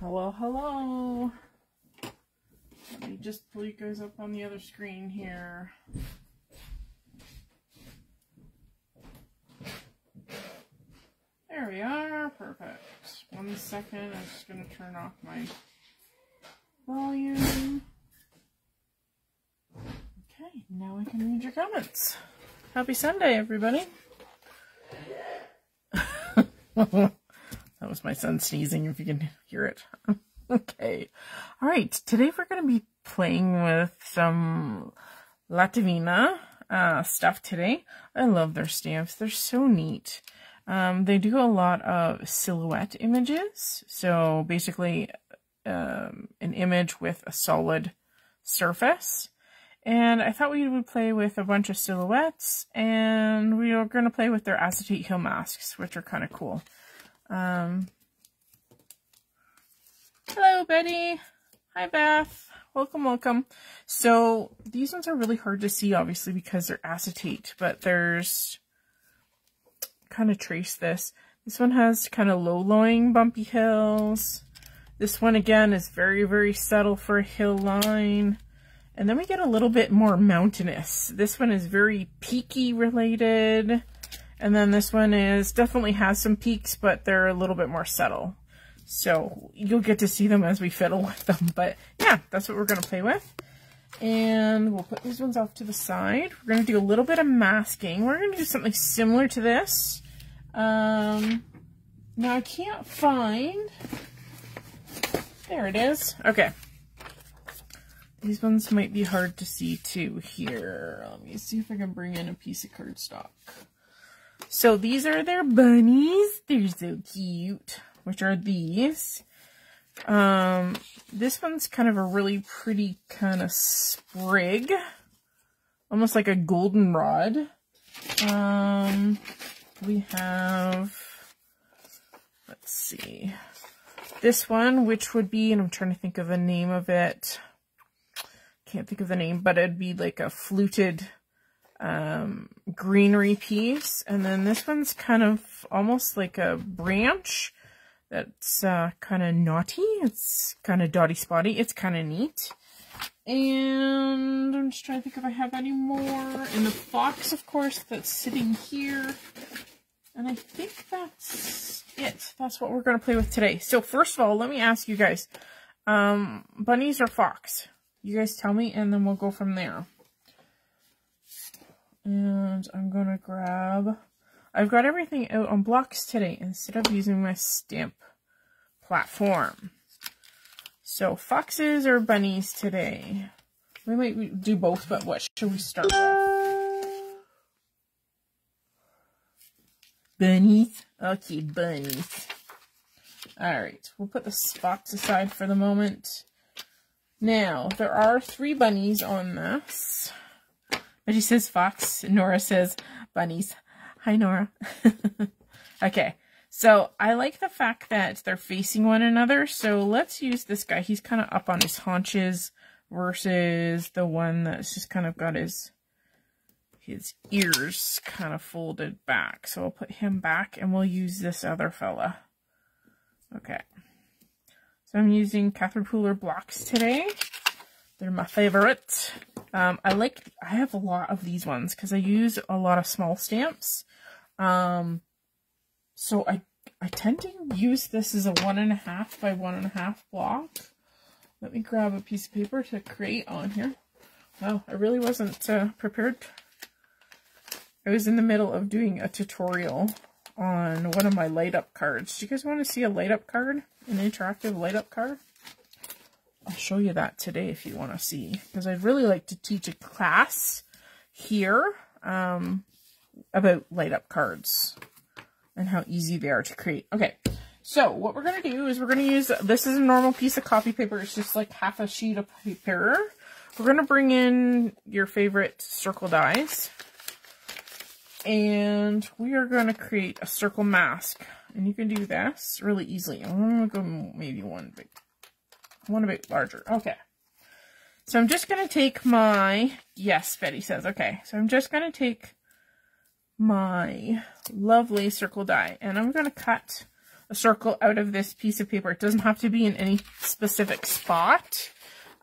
Hello, hello. Let me just pull you guys up on the other screen here. There we are. Perfect. 1 second. I'm just going to turn off my volume. Okay, now I can read your comments. Happy Sunday, everybody. That was my son sneezing, if you can hear it. Okay. All right. Today we're going to be playing with some Lavinia stuff today. I love their stamps. They're so neat. They do a lot of silhouette images. So basically an image with a solid surface. And I thought we would play with a bunch of silhouettes, and we are going to play with their acetate heel masks, which are kind of cool. Hello, Betty. Hi, Beth. Welcome, welcome. So these ones are really hard to see, obviously, because they're acetate, but there's kind of trace this. This one has kind of low-lying bumpy hills. This one, again, is very, very subtle for a hill line. And then we get a little bit more mountainous. This one is very peaky related. And then this one is definitely has some peaks, but they're a little bit more subtle. So you'll get to see them as we fiddle with them. But yeah, that's what we're going to play with. And we'll put these ones off to the side. We're going to do a little bit of masking. We're going to do something similar to this. Now I can't find... There it is. Okay. These ones might be hard to see too here. Let me see if I can bring in a piece of cardstock. So these are their bunnies. They're so cute. Which are these. This one's kind of a really pretty kind of sprig. Almost like a goldenrod. We have, let's see, this one, which would be, and I'm trying to think of the name of it. Can't think of the name, but it'd be like a fluted greenery piece. And then this one's kind of almost like a branch that's kind of knotty. It's kind of dotty spotty. It's kind of neat. And I'm just trying to think if I have any more. And the fox, of course, that's sitting here. And I think that's it. That's what we're going to play with today. So first of all, let me ask you guys, bunnies or fox? You guys tell me, and then we'll go from there. And I'm going to grab... I've got everything out on blocks today instead of using my stamp platform. So, foxes or bunnies today? We might do both, but what should we start with? Bunnies? Okay, bunnies. Alright, we'll put the fox aside for the moment. Now, there are 3 bunnies on this. Betty says fox, Nora says bunnies. Hi, Nora. Okay, so I like the fact that they're facing one another. So let's use this guy. He's kind of up on his haunches versus the one that's just kind of got his ears kind of folded back. So I'll put him back and we'll use this other fella. Okay. So I'm using Catherine Pooler blocks today. They're my favorite. I have a lot of these ones because I use a lot of small stamps. So I tend to use this as a 1.5 by 1.5 block. Let me grab a piece of paper to create on here. Wow, I really wasn't prepared. I was in the middle of doing a tutorial on one of my light up cards. Do you guys want to see a light up card? An interactive light up card? I'll show you that today if you want to see. Because I'd really like to teach a class here about light up cards and how easy they are to create. Okay, so what we're going to do is we're going to use, this is a normal piece of copy paper. It's just like half a sheet of paper. We're going to bring in your favorite circle dies. And we are going to create a circle mask. And you can do this really easily. I'm going to go maybe one a bit larger. Okay. So I'm just going to take my, yes, Betty says, okay. So I'm just going to take my lovely circle die and I'm going to cut a circle out of this piece of paper. It doesn't have to be in any specific spot.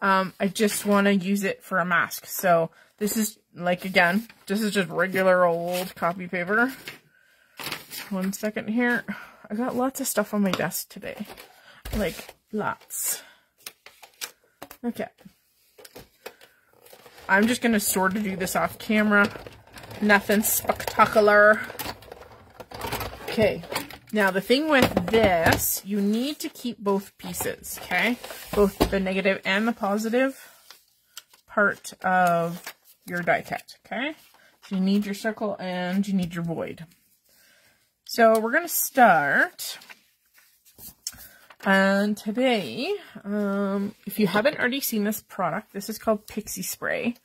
I just want to use it for a mask. So this is, like, again, this is just regular old copy paper. 1 second here. I got lots of stuff on my desk today. Like, lots. Okay. I'm just going to sort of do this off camera. Nothing spectacular. Okay. Now, the thing with this, you need to keep both pieces, okay? Both the negative and the positive part of your die cut, okay? So you need your circle and you need your void. So we're going to start. And today, if you haven't already seen this product, this is called Pixie Spray.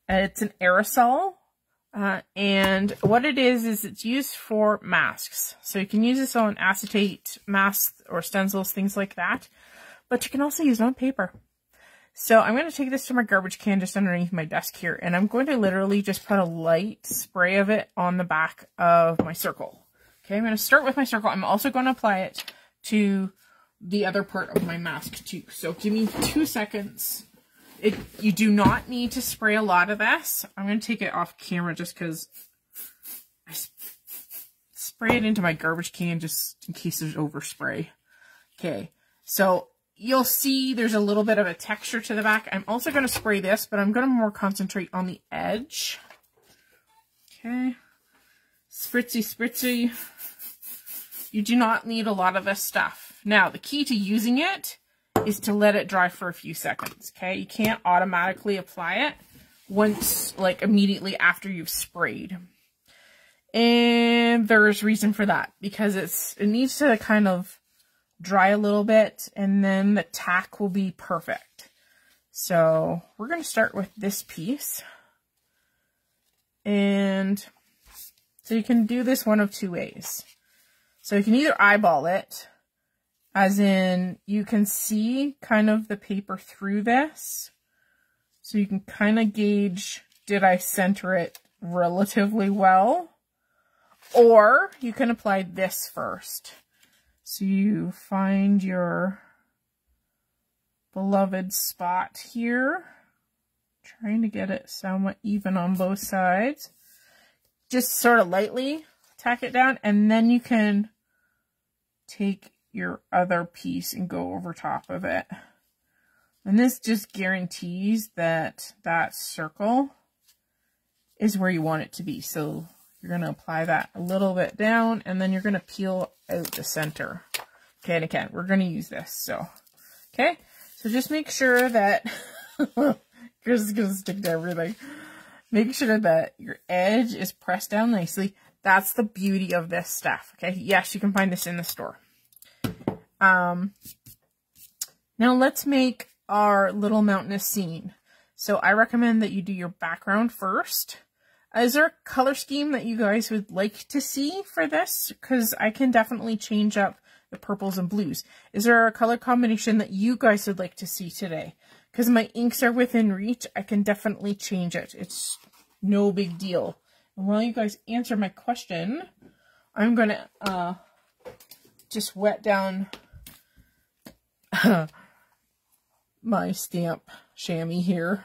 It's an aerosol. And what it is it's used for masks. So you can use this on acetate masks or stencils, things like that. But you can also use it on paper. So I'm going to take this to my garbage can just underneath my desk here. And I'm going to literally just put a light spray of it on the back of my circle. Okay, I'm going to start with my circle. I'm also going to apply it to the other part of my mask too. So give me 2 seconds. You do not need to spray a lot of this. I'm going to take it off camera just because I spray it into my garbage can just in case there's overspray. Okay, so you'll see there's a little bit of a texture to the back. I'm also going to spray this, but I'm going to more concentrate on the edge. Okay, spritzy, spritzy. You do not need a lot of this stuff. Now, the key to using it is to let it dry for a few seconds, okay? You can't automatically apply it once, like, immediately after you've sprayed. And there's reason for that, because it needs to kind of dry a little bit, and then the tack will be perfect. So we're going to start with this piece. And so you can do this one of two ways. So you can either eyeball it, as in you can see kind of the paper through this. So you can kind of gauge, did I center it relatively well? Or you can apply this first. So you find your beloved spot here. Trying to get it somewhat even on both sides. Just sort of lightly tack it down, and then you can take your other piece and go over top of it. And this just guarantees that that circle is where you want it to be. So you're going to apply that a little bit down, and then you're going to peel out the center. Okay, and again, we're going to use this. So, okay, so just make sure that, this is going to stick to everything. Make sure that your edge is pressed down nicely. That's the beauty of this stuff. Okay, yes, you can find this in the store. Now let's make our little mountainous scene. So I recommend that you do your background first. Is there a color scheme that you guys would like to see for this? Because I can definitely change up the purples and blues. Is there a color combination that you guys would like to see today? Because my inks are within reach, I can definitely change it. It's no big deal. And while you guys answer my question, I'm going to just wet down my stamp chamois here.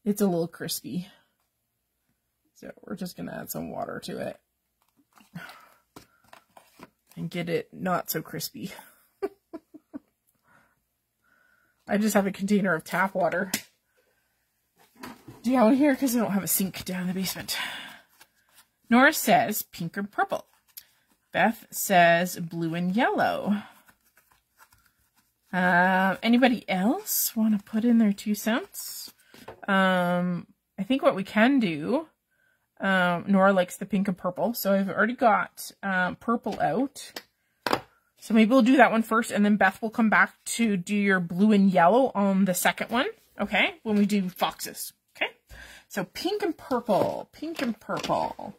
It's a little crispy. So we're just going to add some water to it and get it not so crispy. I just have a container of tap water down here because I don't have a sink down in the basement. Nora says pink and purple. Beth says blue and yellow. Anybody else want to put in their 2 cents? I think what we can do, Nora likes the pink and purple, so I've already got purple out. So maybe we'll do that one first, and then Beth will come back to do your blue and yellow on the second one, okay? When we do foxes, okay? So pink and purple, pink and purple.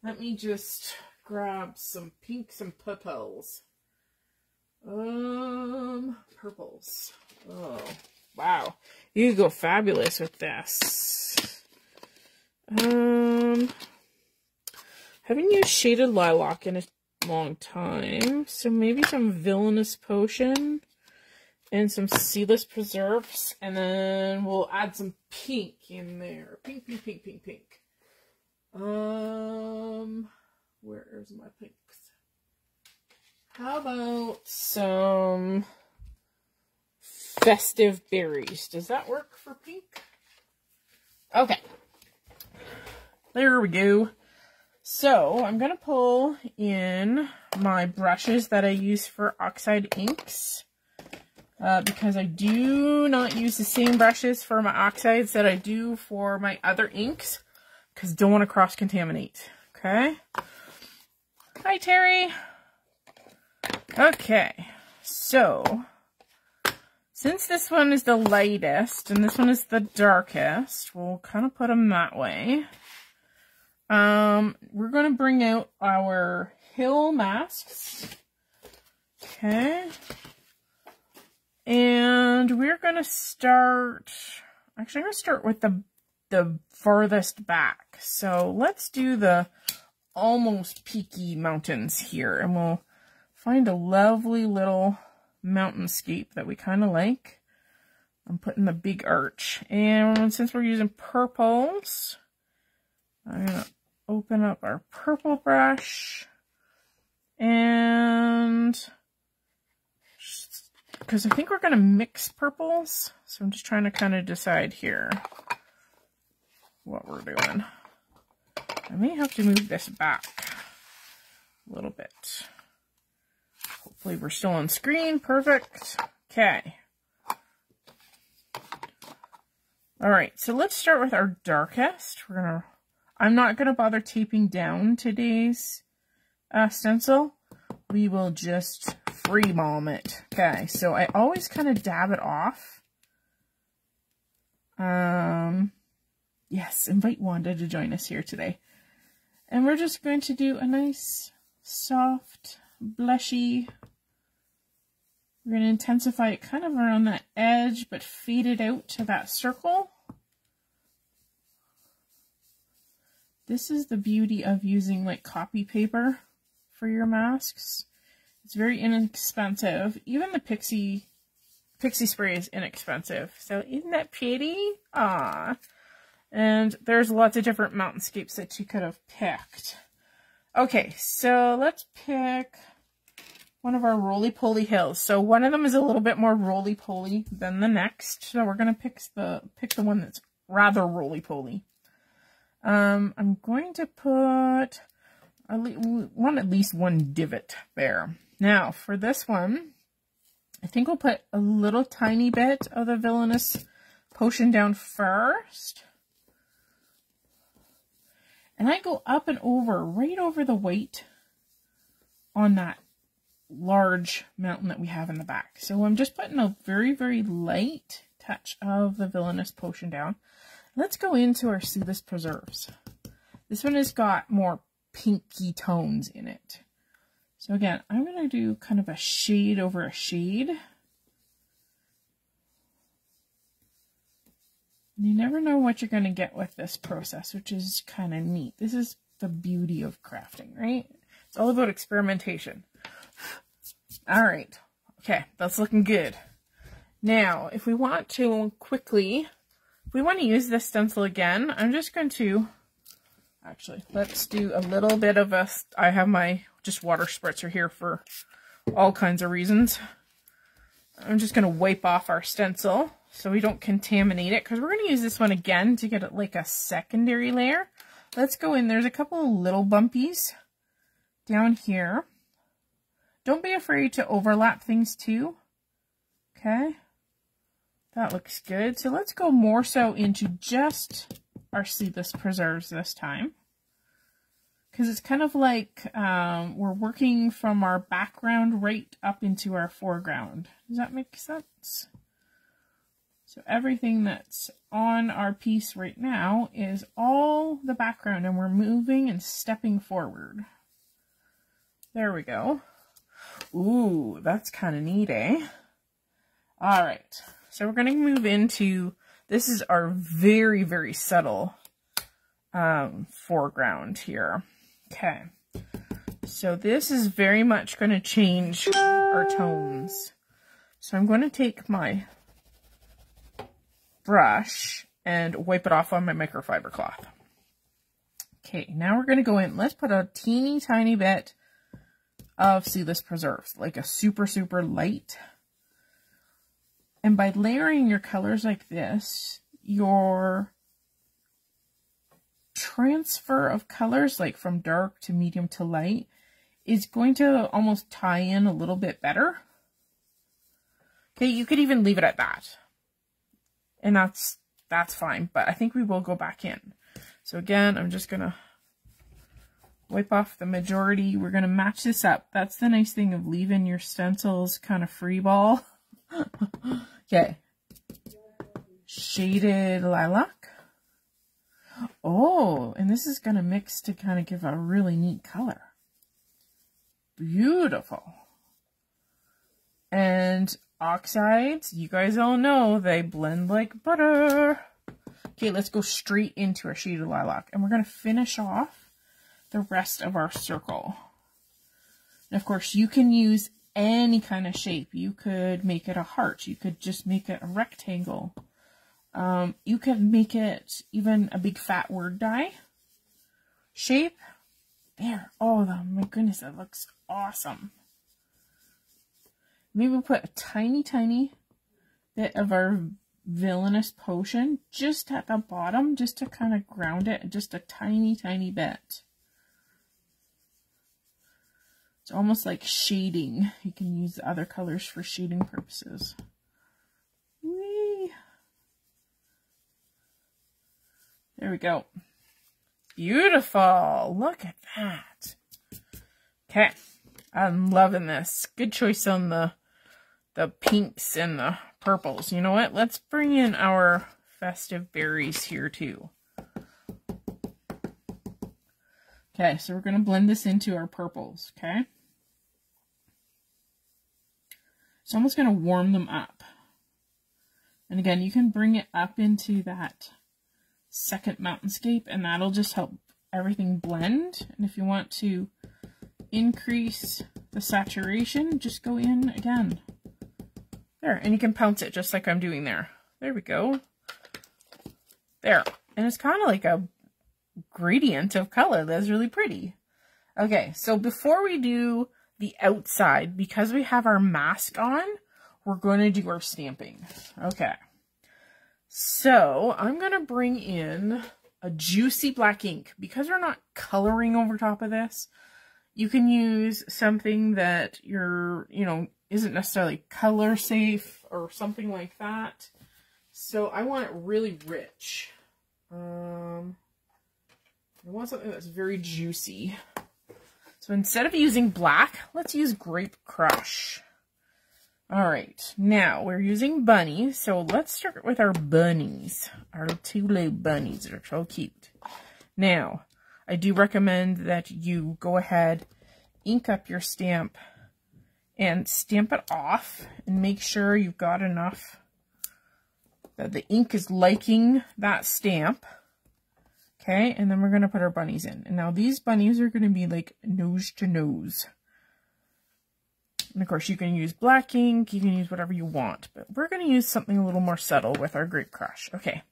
Let me just grab some pinks and purples. Purples. Oh, wow. You go fabulous with this. Haven't used shaded lilac in a long time. So maybe some Villainous Potion and some Seedless Preserves. And then we'll add some pink in there. Pink, pink, pink, pink, pink. Where's my pinks? How about some Festive Berries? Does that work for pink? Okay. There we go. So I'm going to pull in my brushes that I use for oxide inks. Because I do not use the same brushes for my oxides that I do for my other inks. Because I don't want to cross-contaminate. Okay? Hi, Terry. Okay. So, since this one is the lightest and this one is the darkest, we'll kind of put them that way. We're going to bring out our hill masks. Okay. And we're going to start, actually I'm going to start with the farthest back. So let's do the almost peaky mountains here, and we'll find a lovely little mountainscape that we kind of like. I'm putting the big arch, and since we're using purples, I'm going to open up our purple brush, and because I think we're going to mix purples, so I'm just trying to kind of decide here what we're doing. I may have to move this back a little bit. Hopefully we're still on screen. Perfect. Okay. Alright, so let's start with our darkest. I'm not going to bother taping down today's stencil. We will just freebomb it. Okay, so I always kind of dab it off. Yes, invite Wanda to join us here today. And we're just going to do a nice, soft, blushy. We're going to intensify it kind of around that edge, but fade it out to that circle. This is the beauty of using like copy paper for your masks. It's very inexpensive. Even the Pixie spray is inexpensive. So isn't that pretty? Aww. And there's lots of different mountainscapes that you could have picked. Okay, so let's pick one of our roly-poly hills. So one of them is a little bit more roly-poly than the next. So we're going to pick the one that's rather roly-poly. I'm going to put at least one divot there. Now, for this one, I think we'll put a little tiny bit of the Villainous Potion down first. And I go up and over, right over the white on that large mountain that we have in the back. So I'm just putting a very, very light touch of the Villainous Potion down. Let's go into our Seedless Preserves. This one has got more pinky tones in it. So again, I'm going to do kind of a shade over a shade. You never know what you're going to get with this process, which is kind of neat. This is the beauty of crafting, right? It's all about experimentation. All right. Okay, that's looking good. Now, if we want to quickly, if we want to use this stencil again, I'm just going to, actually, let's do a little bit of I have my just water spritzer here for all kinds of reasons. I'm just going to wipe off our stencil so we don't contaminate it, because we're going to use this one again to get it like a secondary layer. Let's go in. There's a couple of little bumpies down here. Don't be afraid to overlap things too. Okay. That looks good. So let's go more so into just our Seedless Preserves this time. Because it's kind of like we're working from our background right up into our foreground. Does that make sense? So everything that's on our piece right now is all the background, and we're moving and stepping forward. There we go. Ooh, that's kind of neat, eh? All right, so we're going to move into, this is our very, very subtle foreground here. Okay, So this is very much going to change our tones. So I'm going to take my brush and wipe it off on my microfiber cloth. Okay, now we're going to go in. Let's put a teeny tiny bit of seedless preserves, like a super, super light. And by layering your colors like this, your transfer of colors, like from dark to medium to light, is going to almost tie in a little bit better. Okay, you could even leave it at that. And that's fine, but I think we will go back in. So again, I'm just gonna wipe off the majority. We're gonna match this up. That's the nice thing of leaving your stencils kind of free ball. Okay. Shaded lilac. Oh, and this is gonna mix to kind of give a really neat color. Beautiful. And oxides, you guys all know they blend like butter. Okay, let's go straight into our shaded lilac, and we're going to finish off the rest of our circle. And of course, you can use any kind of shape. You could make it a heart. You could just make it a rectangle. You could make it even a big fat word die shape. There. Oh, my goodness, that looks awesome. Maybe we'll put a tiny, tiny bit of our villainous potion just at the bottom, just to kind of ground it, just a tiny, tiny bit. It's almost like shading. You can use the other colors for shading purposes. Whee! There we go. Beautiful. Look at that. Okay. I'm loving this. Good choice on the pinks and the purples. You know what? Let's bring in our festive berries here too. Okay, so we're going to blend this into our purples, okay? So I'm just going to warm them up. And again, you can bring it up into that second mountainscape, and that'll just help everything blend. And if you want to increase the saturation, just go in again. There, and you can pounce it just like I'm doing there. There we go. There. And it's kind of like a gradient of color that's really pretty. Okay, so before we do the outside, because we have our mask on, we're going to do our stamping. Okay. So I'm going to bring in a juicy black ink. Because we're not coloring over top of this, you can use something that isn't necessarily color safe or something like that. So I want it really rich. I want something that's very juicy. So instead of using black, let's use Grape Crush. All right, now we're using bunnies. So let's start with our bunnies, our two little bunnies that are so cute. Now, I do recommend that you go ahead, ink up your stamp, and stamp it off, and make sure you've got enough that the ink is liking that stamp. Okay, and then we're going to put our bunnies in. And now these bunnies are going to be like nose to nose. And of course you can use black ink, you can use whatever you want, but we're going to use something a little more subtle with our Grape Crush. Okay,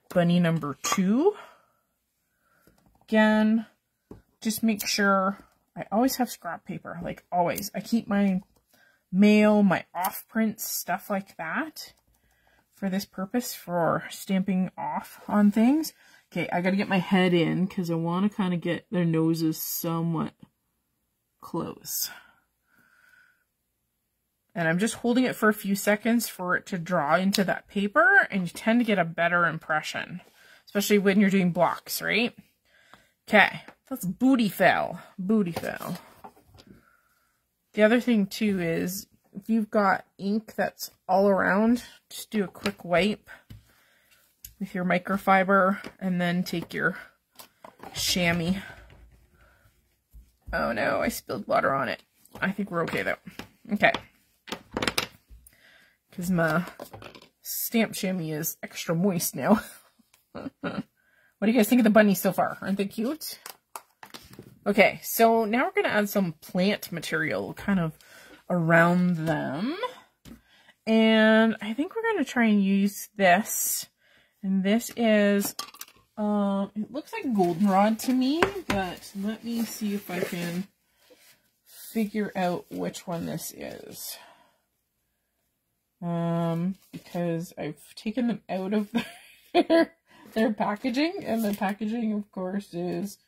bunny number 2. Again, just make sure, I always have scrap paper, like always. I keep my mail, my off prints, stuff like that for this purpose, for stamping off on things. Okay, I gotta get my head in because I want to kind of get their noses somewhat close. And I'm just holding it for a few seconds for it to draw into that paper, and you tend to get a better impression, especially when you're doing blocks, right? Okay, that's booty fell. Booty fell. The other thing too is, if you've got ink that's all around, just do a quick wipe with your microfiber, and then take your chamois. Oh no, I spilled water on it. I think we're okay though. Okay. Because my stamp chamois is extra moist now. What do you guys think of the bunnies so far? Aren't they cute? Okay, so now we're going to add some plant material kind of around them. And I think we're going to try and use this. And this is, it looks like goldenrod to me, but let me see if I can figure out which one this is. Because I've taken them out of their packaging, and the packaging, of course, is,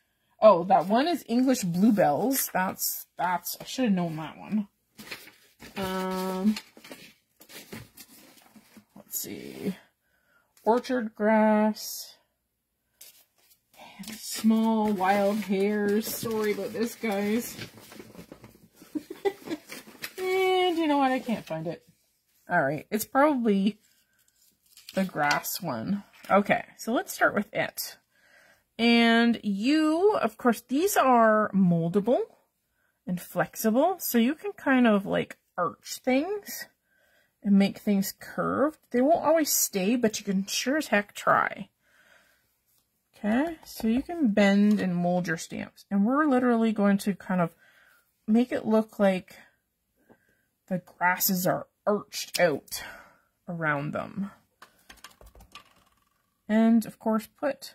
oh, that one is English bluebells. That's, I should have known that one. Let's see. Orchard grass. And small wild hairs. Sorry about this, guys. And you know what? I can't find it. Alright, it's probably the grass one. Okay, so let's start with it. And you, of course, these are moldable and flexible, so you can kind of like arch things and make things curved. They won't always stay, but you can sure as heck try. Okay, so you can bend and mold your stamps. And we're literally going to kind of make it look like the grasses are arched out around them. And of course put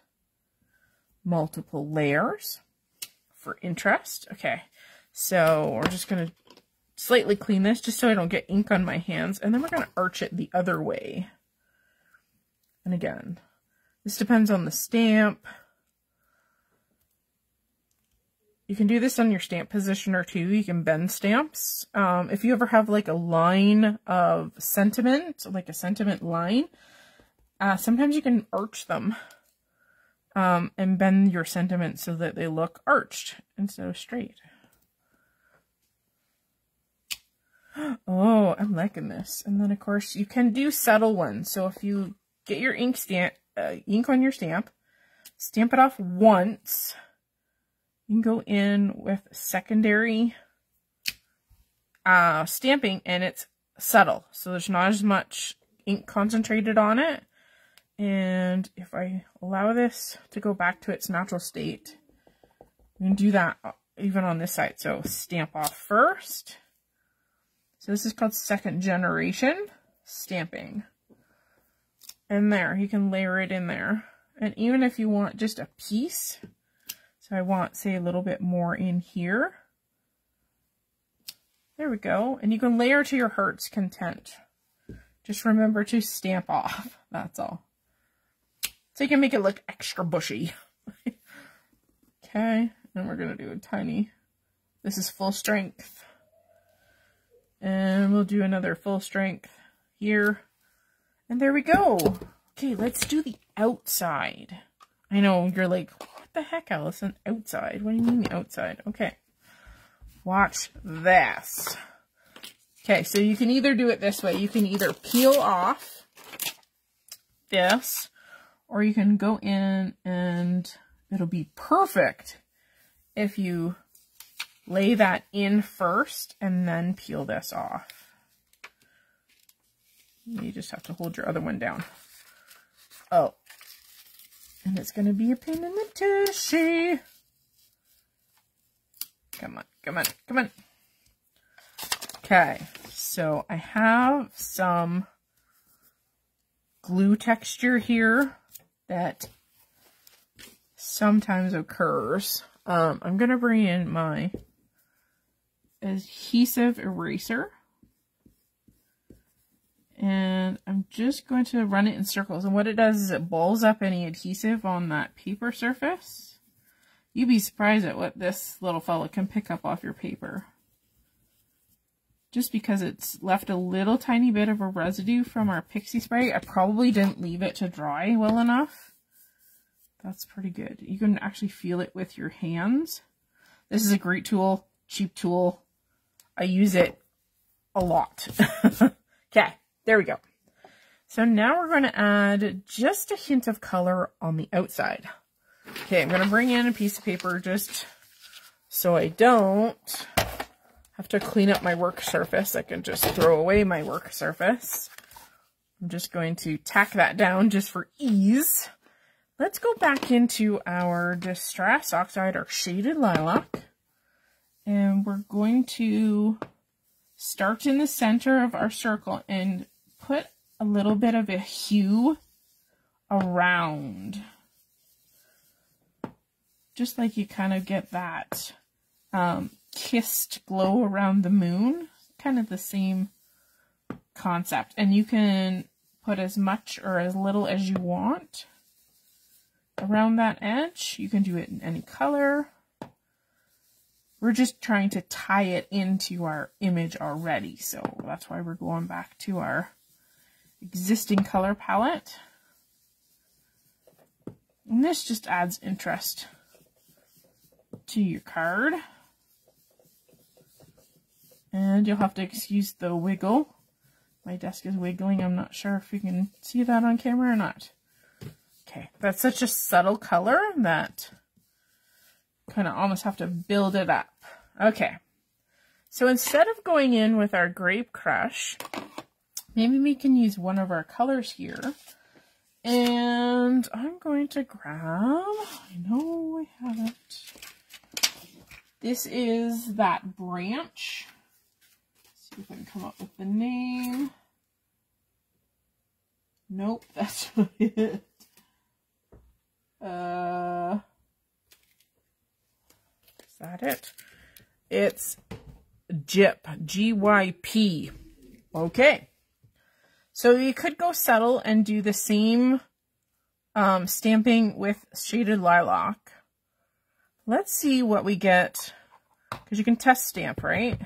multiple layers for interest. Okay, so we're just going to slightly clean this just so I don't get ink on my hands. And then we're going to arch it the other way. And again, this depends on the stamp. You can do this on your stamp positioner too. You can bend stamps. If you ever have like a line of sentiment, like a sentiment line, sometimes you can arch them and bend your sentiment so that they look arched instead of straight. Oh, I'm liking this. And then of course you can do subtle ones. So if you get your ink on your stamp, stamp it off once. You can go in with secondary stamping, and it's subtle. So there's not as much ink concentrated on it. And if I allow this to go back to its natural state, you can do that even on this side. So stamp off first. So this is called second generation stamping. And there, you can layer it in there. And even if you want just a piece, so I want, say, a little bit more in here. There we go. And you can layer to your heart's content. Just remember to stamp off. That's all. So you can make it look extra bushy. Okay. And we're going to do a tiny. This is full strength. And we'll do another full strength here. And there we go. Okay, let's do the outside. I know you're like, what the heck, Allison? Outside? What do you mean outside? Okay. Watch this. Okay, so you can either do it this way. You can either peel off this, or you can go in and it'll be perfect if you lay that in first and then peel this off. You just have to hold your other one down. Oh. And it's going to be a pain in the tushy. Come on, come on, come on. Okay, so I have some glue texture here that sometimes occurs. I'm going to bring in my adhesive eraser. And I'm just going to run it in circles. And what it does is it balls up any adhesive on that paper surface. You'd be surprised at what this little fella can pick up off your paper. Just because it's left a little tiny bit of a residue from our pixie spray. I probably didn't leave it to dry well enough. That's pretty good. You can actually feel it with your hands. This is a great tool, cheap tool. I use it a lot. Okay. There we go. So now we're going to add just a hint of color on the outside. Okay, I'm going to bring in a piece of paper just so I don't have to clean up my work surface. I can just throw away my work surface. I'm just going to tack that down just for ease. let's go back into our Distress Oxide, our Shaded Lilac. And we're going to start in the center of our circle and put a little bit of a hue around. Just like you kind of get that kissed glow around the moon. Kind of the same concept. And you can put as much or as little as you want around that edge. You can do it in any color. We're just trying to tie it into our image already, so that's why we're going back to our existing color palette. And this just adds interest to your card. And you'll have to excuse the wiggle. My desk is wiggling. I'm not sure if you can see that on camera or not. Okay, that's such a subtle color that kind of almost have to build it up. Okay, so instead of going in with our Grape Crush, maybe we can use one of our colors here. And I'm going to grab, I know I have it. This is that branch. Let's see if I can come up with the name. Nope, that's not it. Is that it? It's GYP, G-Y-P. Okay. So you could go subtle and do the same stamping with Shaded Lilac. Let's see what we get, because you can test stamp, right?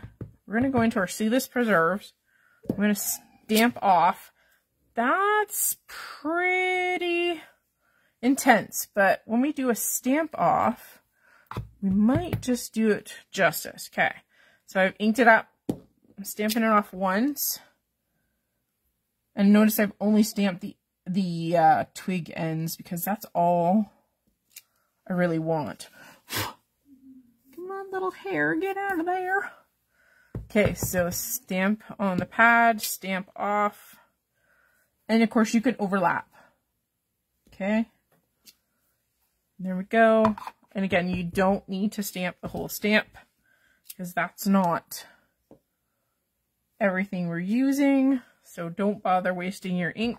We're going to go into our Seedless Preserves. I'm going to stamp off. That's pretty intense, but when we do a stamp off, we might just do it justice. Okay, so I've inked it up. I'm stamping it off once. And notice I've only stamped the twig ends because that's all I really want. Come on, little hair, get out of there. Okay, so stamp on the pad, stamp off. And of course you can overlap. Okay. There we go. And again, you don't need to stamp the whole stamp because that's not everything we're using. So don't bother wasting your ink.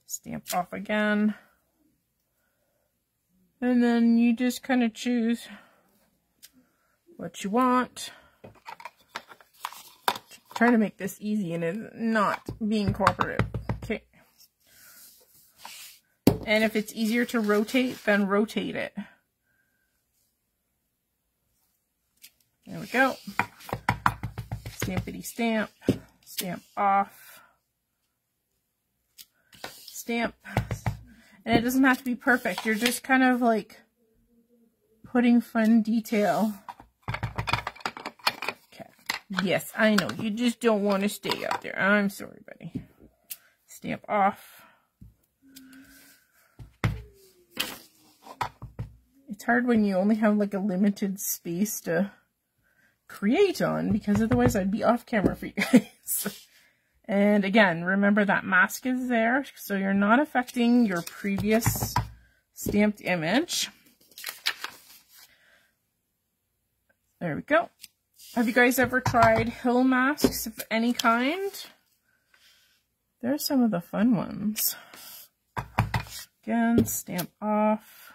Stamp off again. And then you just kind of choose what you want. Trying to make this easy and it's not being cooperative. Okay. And if it's easier to rotate, then rotate it. There we go. Stampity stamp. Stamp off. Stamp. And it doesn't have to be perfect. You're just kind of like putting fun detail. Okay. Yes, I know. You just don't want to stay up there. I'm sorry, buddy. Stamp off. It's hard when you only have like a limited space to create on, because otherwise I'd be off camera for you guys. And again, remember that mask is there, so you're not affecting your previous stamped image. There we go. Have you guys ever tried hill masks of any kind? There's some of the fun ones. Again, stamp off.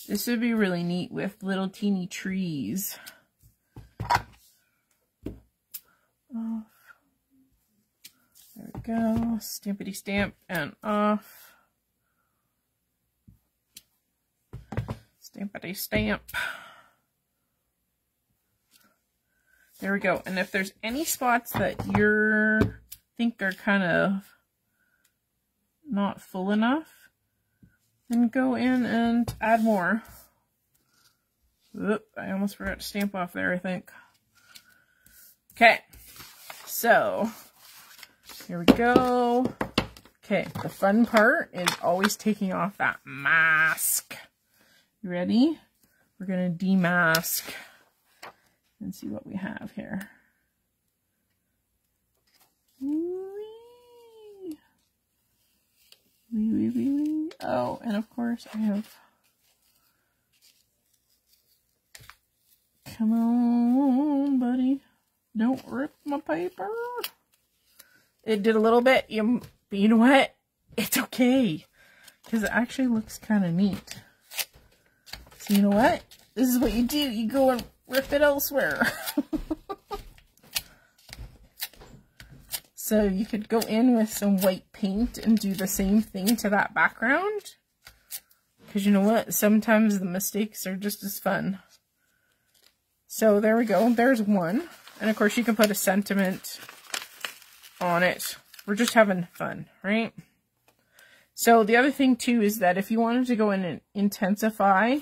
This would be really neat with little teeny trees. Off. There we go. Stampity stamp and off. Stampity stamp. There we go. And if there's any spots that you think are kind of not full enough, then go in and add more. Oop, I almost forgot to stamp off there, I think. Okay, so here we go. Okay, the fun part is always taking off that mask. You ready? We're going to demask and see what we have here. Oh, and of course I have... Come on, buddy. Don't rip my paper. It did a little bit, but you know what? It's okay. Because it actually looks kind of neat. So you know what? This is what you do. You go and rip it elsewhere. So you could go in with some white paint and do the same thing to that background. Because you know what? Sometimes the mistakes are just as fun. So there we go. There's one. And of course you can put a sentiment on it. We're just having fun, right? So the other thing too is that if you wanted to go in and intensify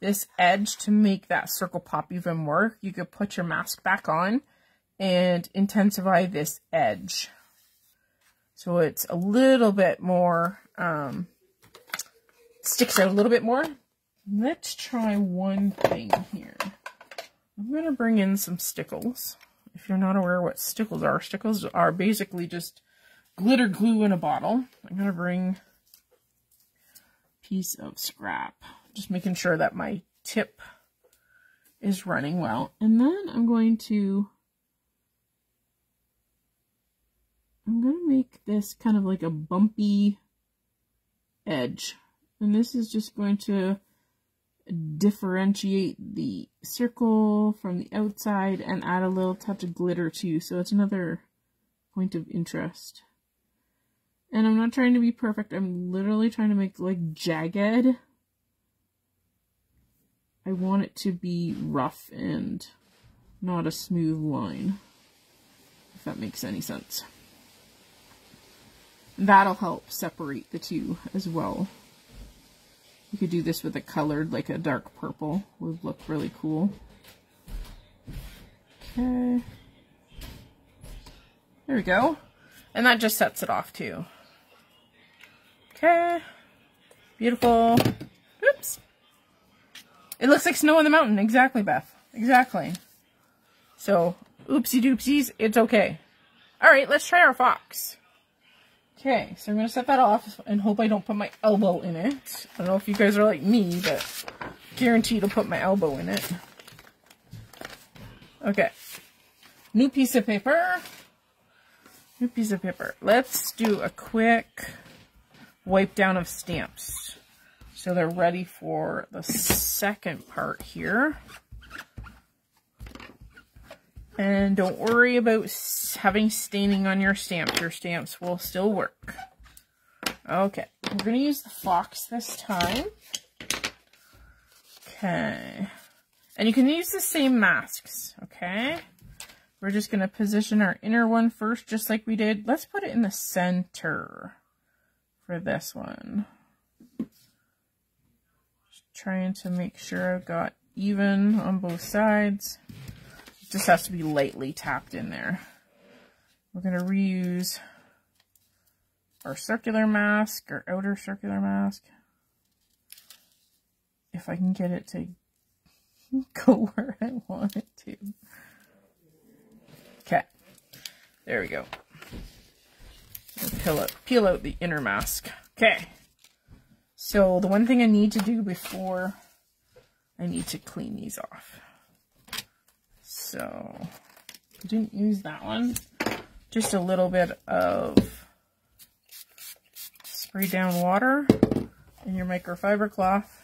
this edge to make that circle pop even more, you could put your mask back on and intensify this edge. So it's a little bit more, sticks out a little bit more. Let's try one thing here. I'm going to bring in some stickles. If you're not aware what stickles are basically just glitter glue in a bottle. I'm going to bring a piece of scrap. Just making sure that my tip is running well. And then I'm going to make this kind of like a bumpy edge. And this is just going to differentiate the circle from the outside and add a little touch of glitter too. So it's another point of interest. And I'm not trying to be perfect. I'm literally trying to make like jagged. I want it to be rough and not a smooth line, if that makes any sense. That'll help separate the two as well. You could do this with a colored, like a dark purple, would look really cool. Okay. There we go. And that just sets it off too. Okay. Beautiful. Oops. It looks like snow on the mountain. Exactly, Beth. Exactly. So, oopsie doopsies, it's okay. Alright, let's try our fox. Okay, so I'm going to set that off and hope I don't put my elbow in it. I don't know if you guys are like me, but guaranteed I'll put my elbow in it. Okay. New piece of paper. New piece of paper. Let's do a quick wipe down of stamps. So they're ready for the second part here. And don't worry about having staining on your stamps. Your stamps will still work. Okay, we're going to use the fox this time. Okay. And you can use the same masks, okay? We're just going to position our inner one first, just like we did. Let's put it in the center for this one. Just trying to make sure I've got even on both sides. Just has to be lightly tapped in there. We're going to reuse our circular mask, our outer circular mask. If I can get it to go where I want it to. Okay, there we go. Peel out the inner mask. Okay, so the one thing I need to do before I need to clean these off. So, I didn't use that one. Just a little bit of spray down water in your microfiber cloth.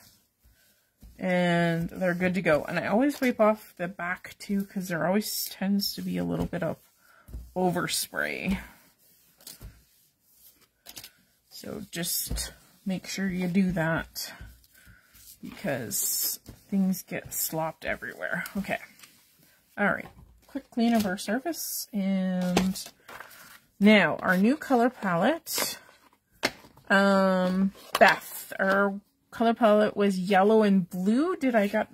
And they're good to go. And I always wipe off the back too, because there always tends to be a little bit of overspray. So just make sure you do that, because things get slopped everywhere. Okay. Alright, quick clean of our surface, and now our new color palette. Beth, our color palette was yellow and blue. Did I get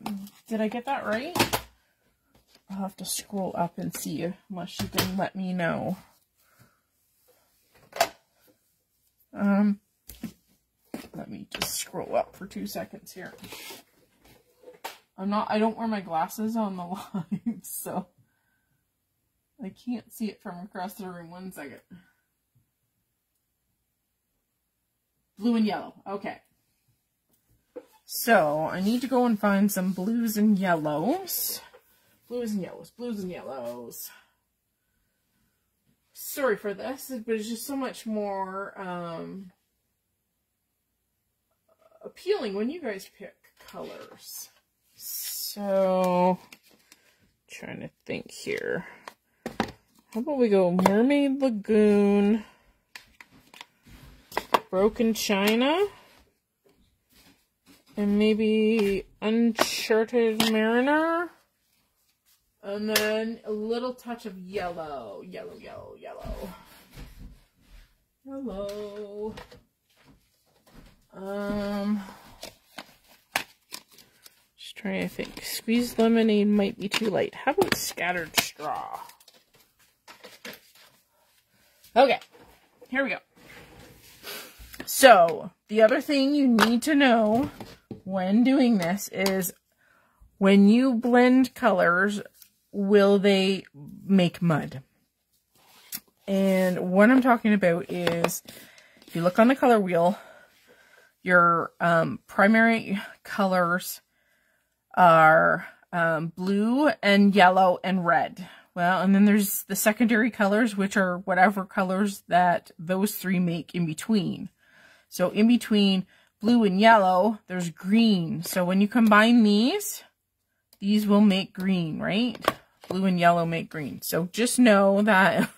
that right? I'll have to scroll up and see, unless you can let me know. Let me just scroll up for 2 seconds here. I don't wear my glasses on the live, so I can't see it from across the room. 1 second. Blue and yellow. Okay. So I need to go and find some blues and yellows. Blues and yellows. Blues and yellows. Sorry for this, but it's just so much more appealing when you guys pick colors. So, trying to think here. How about we go Mermaid Lagoon, Broken China, and maybe Uncharted Mariner, and then a little touch of yellow. Yellow. Just trying to think. Squeezed lemonade might be too light. How about scattered straw? Okay, here we go. So, the other thing you need to know when doing this is when you blend colors, will they make mud? And what I'm talking about is, if you look on the color wheel, your primary colors are blue and yellow and red. Well, and then there's the secondary colors, which are whatever colors that those three make in between. So in between blue and yellow, there's green. So when you combine these will make green, right? Blue and yellow make green. So just know that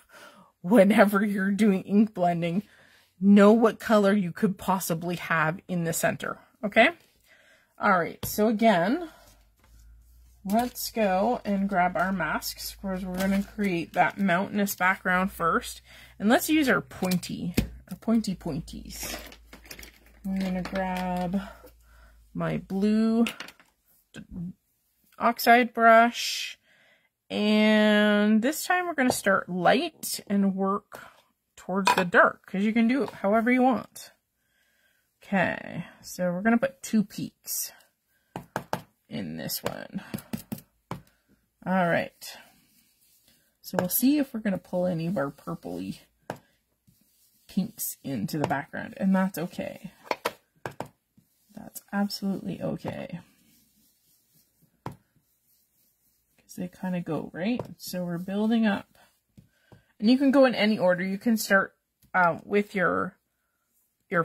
whenever you're doing ink blending, know what color you could possibly have in the center, okay? All right, so again, let's go and grab our masks, because we're going to create that mountainous background first. And let's use our pointies. I'm going to grab my blue oxide brush. And this time we're going to start light and work towards the dark, because you can do it however you want. Okay, so we're going to put 2 peaks in this one. All right. So we'll see if we're going to pull any of our purpley pinks into the background, and that's okay. That's absolutely okay. Because they kind of go, right? So we're building up. And you can go in any order. You can start with your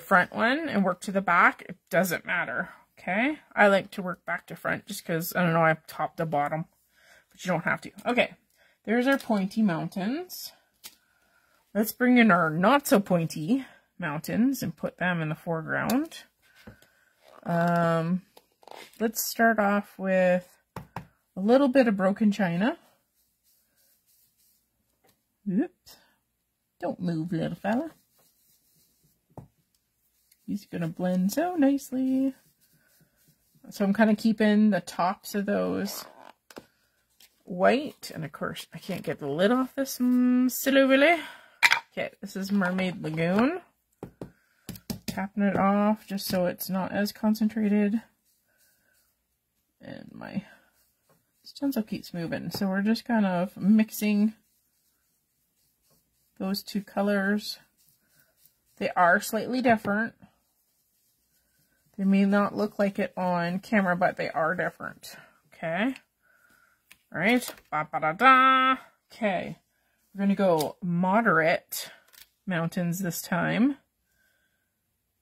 front one and work to the back. It doesn't matter, okay? I like to work back to front just because, I don't know, I have top to bottom. But you don't have to. Okay, there's our pointy mountains. Let's bring in our not so pointy mountains and put them in the foreground. Let's start off with a little bit of Broken China. Oops. Don't move, little fella. He's gonna blend so nicely. So I'm kind of keeping the tops of those white, and of course I can't get the lid off this slowly. Okay, this is Mermaid Lagoon. Tapping it off just so it's not as concentrated. And my stencil keeps moving, so we're just kind of mixing those 2 colors. They are slightly different. They may not look like it on camera, but they are different. Okay. All right. Ba-ba-da-da. Okay. We're going to go moderate mountains this time.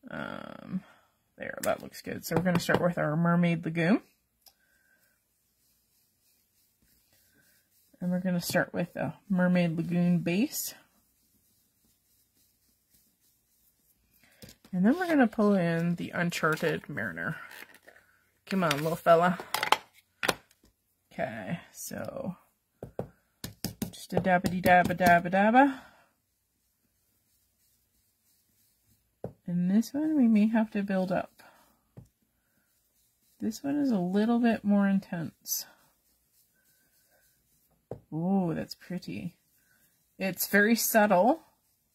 There, that looks good. So we're going to start with our Mermaid Lagoon. And we're going to start with a Mermaid Lagoon base. And then we're going to pull in the Uncharted Mariner. Come on, little fella. Okay, so just a dabba-dee-dabba-dabba-dabba. And this one we may have to build up. This one is a little bit more intense. Ooh, that's pretty. It's very subtle,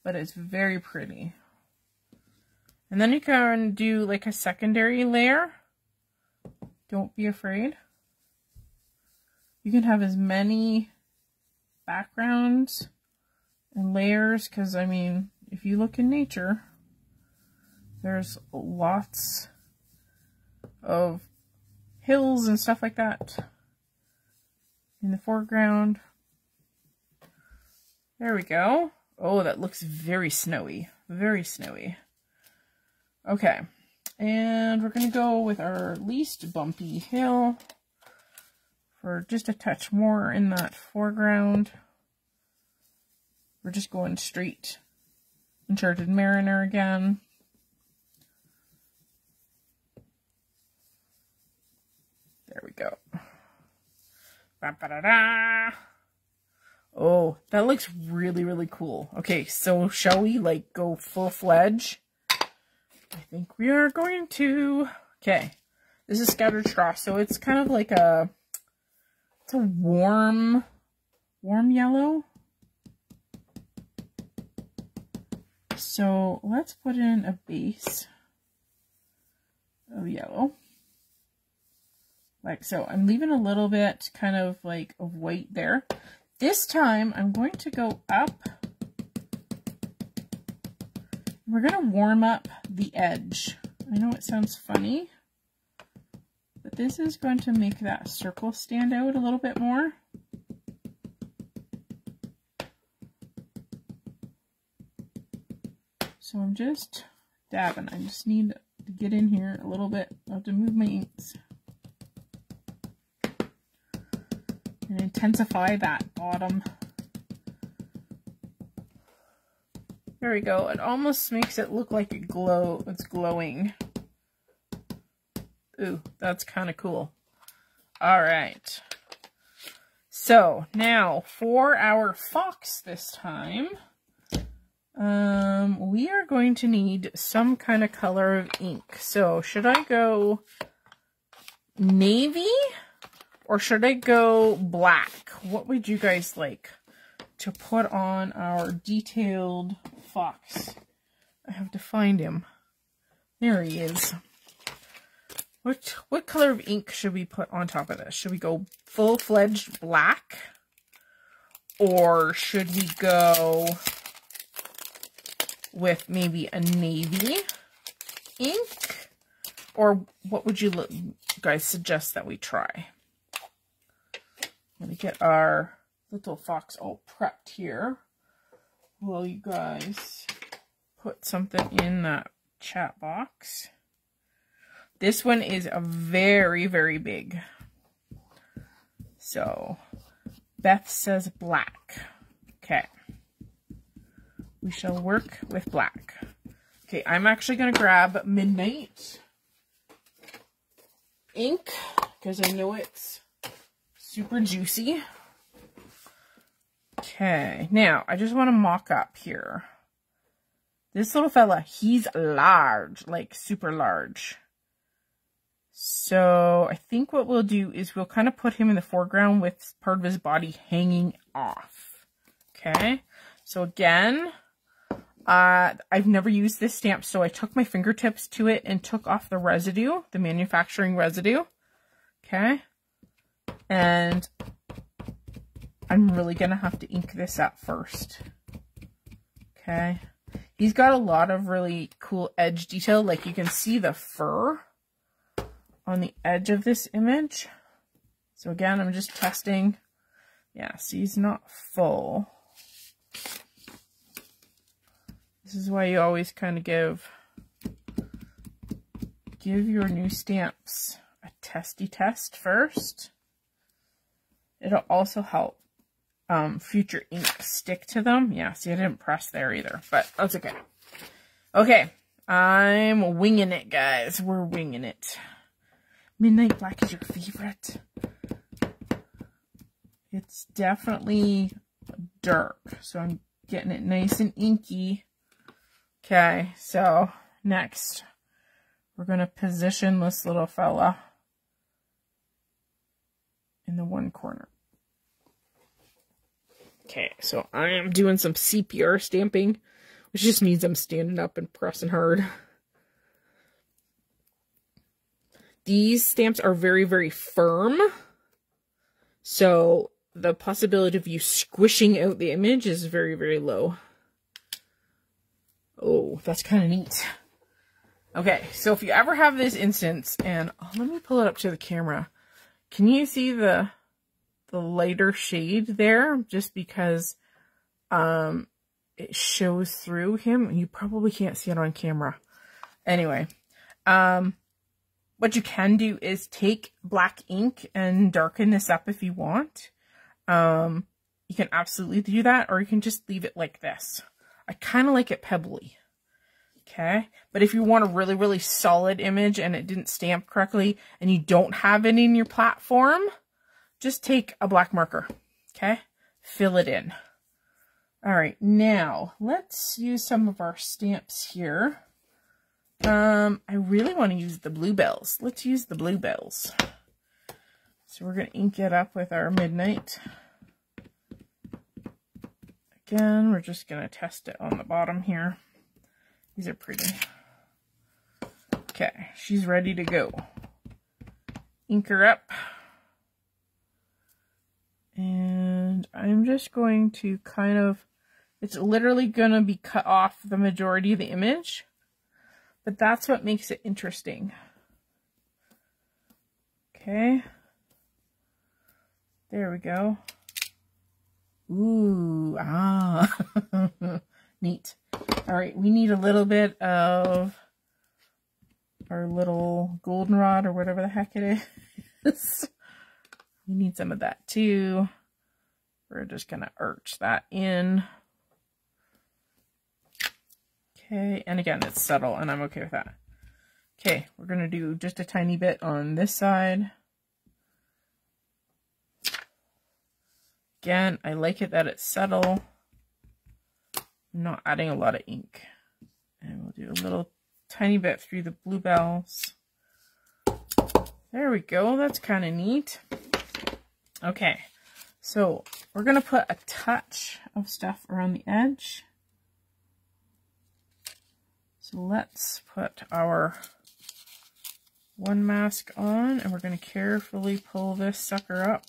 but it's very pretty. And then you can do like a secondary layer. Don't be afraid. You can have as many backgrounds and layers, because I mean, if you look in nature, There's lots of hills and stuff like that in the foreground. There we go. Oh, that looks very snowy. Very snowy. Okay. And we're going to go with our least bumpy hill for just a touch more in that foreground. We're just going straight Enchanted Mariner again. There we go. Ba-ba-da-da. Oh, that looks really, really cool. Okay, so shall we like go full-fledged? I think we are going to. Okay, this is Scattered Straw, so it's kind of like a, it's a warm yellow. So let's put in a base of yellow. Like so. I'm leaving a little bit kind of like of white there. This time I'm going to go up. We're going to warm up the edge. I know it sounds funny, but this is going to make that circle stand out a little bit more. So I'm just dabbing. I just need to get in here a little bit. I have to move my inks. And intensify that bottom. There we go. It almost makes it look like it's glowing. Ooh, that's kind of cool. All right. So now for our fox this time, we are going to need some kind of color of ink. So should I go navy or should I go black? What would you guys like to put on our detailed fox? I have to find him. There he is. What color of ink should we put on top of this? Should we go full-fledged black? Or should we go with maybe a navy ink? Or what would you guys suggest that we try? Let me get our little fox all prepped here while you guys put something in that chat box. This one is a very, very big. So, Beth says black. Okay. We shall work with black. Okay, I'm actually going to grab Midnight ink because I know it's super juicy. Okay, now I just want to mock up here. This little fella, he's large, like super large. So I think what we'll do is we'll kind of put him in the foreground with part of his body hanging off. Okay, so again, I've never used this stamp, so I took my fingertips to it and took off the residue, the manufacturing residue. Okay. And I'm really going to have to ink this up first. Okay. He's got a lot of really cool edge detail. Like you can see the fur on the edge of this image. So again, I'm just testing. Yeah, see, he's not full. This is why you always kind of give your new stamps a testy test first. It'll also help future ink stick to them. Yeah, see, I didn't press there either, but that's okay. Okay, I'm winging it, guys. We're winging it. Midnight Black is your favorite. It's definitely dark, so I'm getting it nice and inky. Okay, so next, we're going to position this little fella in the one corner. Okay, so I am doing some CPR stamping, which just means I'm standing up and pressing hard. These stamps are very, very firm, so the possibility of you squishing out the image is very, very low. Oh, that's kind of neat. Okay, so if you ever have this instance, and let me pull it up to the camera. Can you see the lighter shade there? Just because it shows through him. You probably can't see it on camera. Anyway, what you can do is take black ink and darken this up if you want. You can absolutely do that, or you can just leave it like this. I kind of like it pebbly. Okay, but if you want a really, really solid image and it didn't stamp correctly and you don't have it in your platform, just take a black marker, okay? Fill it in. All right, now let's use some of our stamps here. I really want to use the bluebells. Let's use the bluebells. So we're going to ink it up with our midnight. Again, we're just going to test it on the bottom here. These are pretty. Okay, she's ready to go. Ink her up. And I'm just going to kind of, it's literally going to be cut off the majority of the image, but that's what makes it interesting. Okay. There we go. Ooh, neat. All right, we need a little bit of our little goldenrod or whatever the heck it is. We need some of that too. We're just gonna arch that in. Okay, and again, it's subtle and I'm okay with that. Okay, we're gonna do just a tiny bit on this side. Again, I like it that it's subtle. I'm not adding a lot of ink. And we'll do a little tiny bit through the bluebells. There we go. That's kind of neat. Okay, so we're going to put a touch of stuff around the edge. So let's put our one mask on and we're going to carefully pull this sucker up.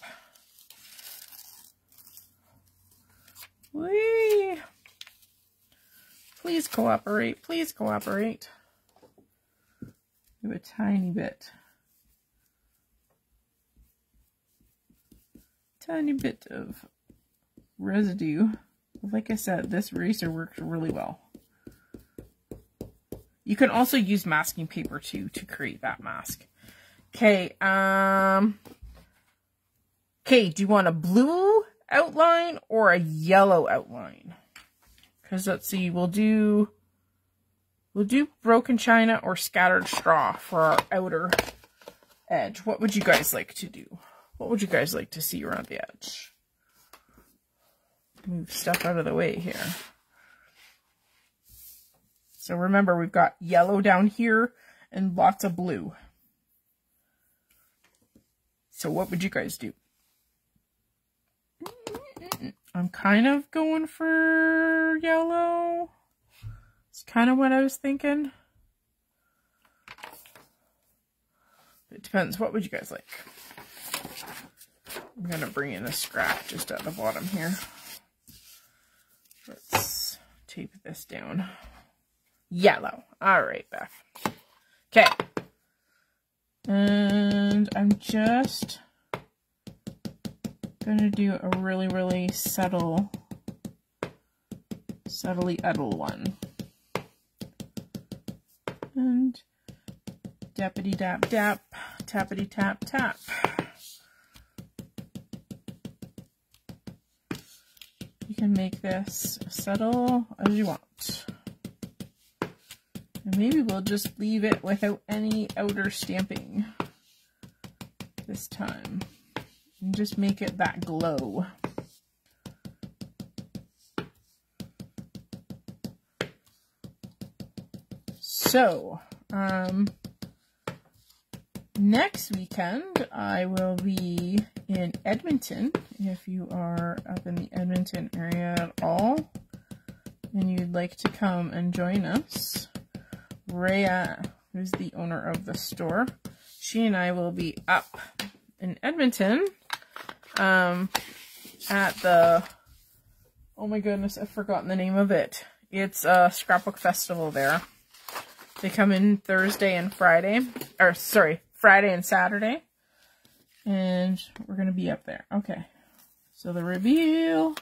Whee! Please cooperate. Please cooperate. Do a tiny bit. Tiny bit of residue. Like I said, this eraser works really well. You can also use masking paper too to create that mask. Okay, okay, do you want a blue outline or a yellow outline? Because let's see, we'll do broken china or scattered straw for our outer edge. What would you guys like to do? What would you guys like to see around the edge? Move stuff out of the way here. So remember, we've got yellow down here and lots of blue. So what would you guys do? I'm kind of going for yellow. It's kind of what I was thinking. It depends. What would you guys like? I'm going to bring in a scrap just at the bottom here. Let's tape this down. Yellow. All right, Beth. Okay. And I'm just going to do a really, really subtly uddle one. And dappity dap dap, tappity tap tap. You can make this as subtle as you want. And maybe we'll just leave it without any outer stamping this time. And just make it that glow. So, next weekend I will be in Edmonton. If you are up in the Edmonton area at all and you'd like to come and join us, Rhea, who's the owner of the store, she and I will be up in Edmonton at the, oh my goodness, I've forgotten the name of it. It's a scrapbook festival there. They come in Thursday and Friday. Or, sorry, Friday and Saturday. And we're going to be up there. Okay. So the reveal.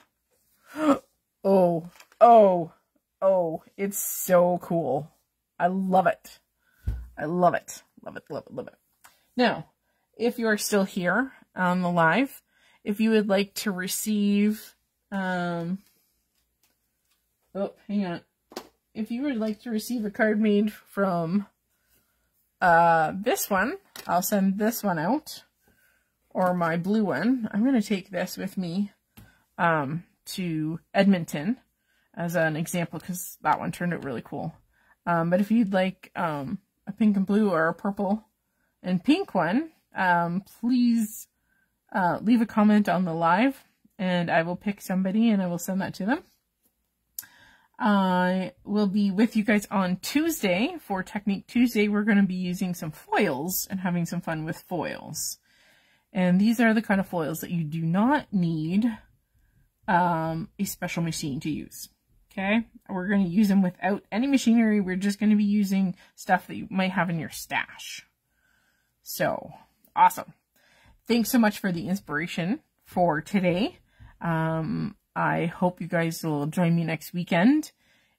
Oh, oh, oh. It's so cool. I love it. I love it. Love it, love it, love it. Now, if you are still here on the live, if you would like to receive, oh, hang on. If you would like to receive a card made from this one, I'll send this one out, or my blue one. I'm going to take this with me to Edmonton as an example, because that one turned out really cool. But if you'd like a pink and blue or a purple and pink one, please leave a comment on the live, and I will pick somebody and I will send that to them. I will be with you guys on Tuesday for Technique Tuesday. We're going to be using some foils and having some fun with foils. And these are the kind of foils that you do not need a special machine to use. Okay? We're going to use them without any machinery. We're just going to be using stuff that you might have in your stash. So, awesome. Thanks so much for the inspiration for today. I hope you guys will join me next weekend.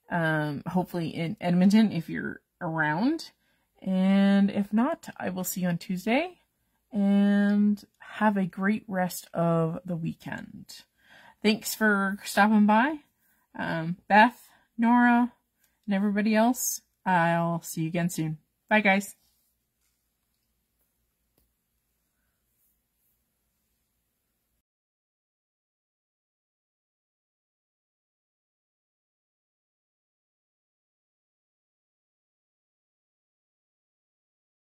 Hopefully in Edmonton if you're around. And if not, I will see you on Tuesday. And have a great rest of the weekend. Thanks for stopping by. Beth, Nora, and everybody else. I'll see you again soon. Bye, guys.